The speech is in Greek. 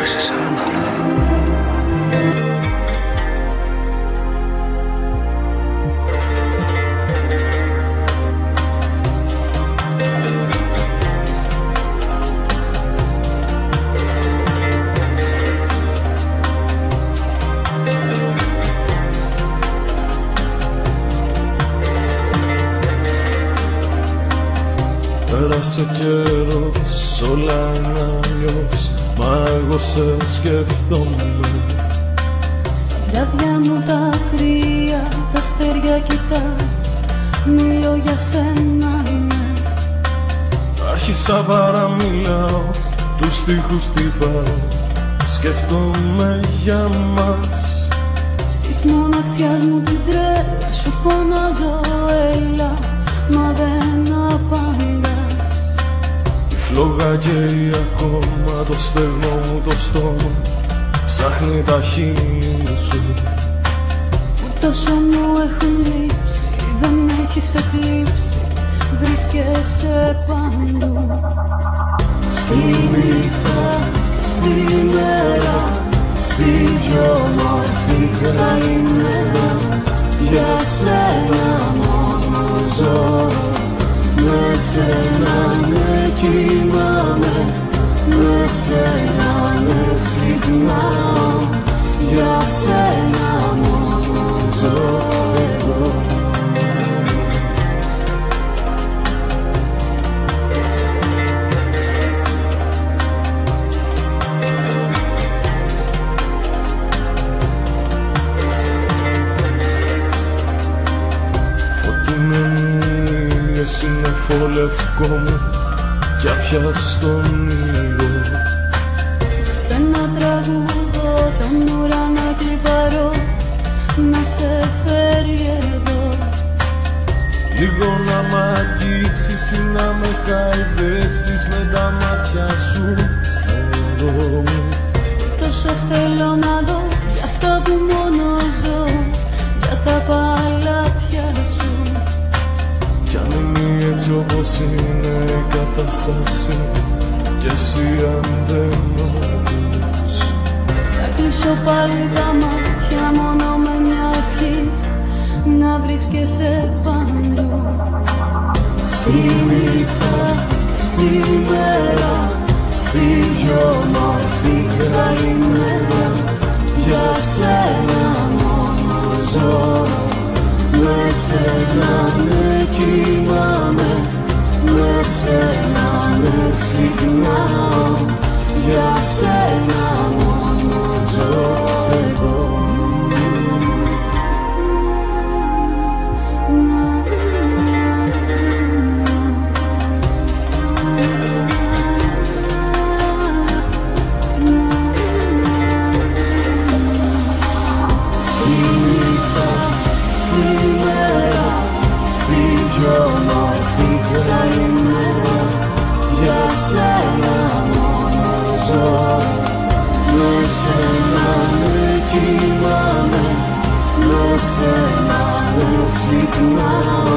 σε σαν αργά. Πέρασε καιρός, όλα είναι αλλιώς, μα εγώ σε σκέφτομαι. Στα βράδια μου τα κρύα, τα αστέρια κοιτά, μιλώ για σένα, ναι. Άρχισα παραμιλάω, τους στίχους τυπάω, σκέφτομαι για μας. Στις μοναξιάς μου την τρέλα σου φωνάζω έλα, μα δεν απαντάς. Η φλόγα καίει ακόμα, το στεγνό μου το στόμα ψάχνει τα χείλη σου. Που τόσο μου έχουν λείψει, δεν έχεις εκλείψει, βρίσκεσαι παντού. Στη νύχτα, στη μέρα, στη πιο μορφή καλημέρα, για σένα μόνο ζω. Με σένα με κοιμάμαι, με σένα με ξυπνάω, για σένα μόνο ζω εγώ. Σύννεφο λευκό μου κι απιαστον ήλιο. Σ' ένα τραγούδο τον ουρανό κλιπαρώ, να σε φέρει εδώ. Λίγο να μ' αγγίξεις ή να με χαϊδέψεις με τα μάτια σου, μωρό μου. Τόσο θέλω να δω για αυτό που μόνο ζω, για τα παλάτια σου. Κι αν είναι έτσι όπως είναι η κατάσταση κι εσύ αν δεν μ' ακούς, θα κλείσω πάλι τα μάτια μόνο με μια ευχή, να βρίσκεσαι παντού. Στη νύχτα, στη μέρα, στη πιο μορφή καλημέρα, για σένα μόνο ζω. Με σένα με κοιμάμαι, με σένα με ξυπνάω, για σένα μόνο ζω εγώ. Για σένα μόνο ζω, με σένα με κοιμάμαι, με σένα με ξυπνάω,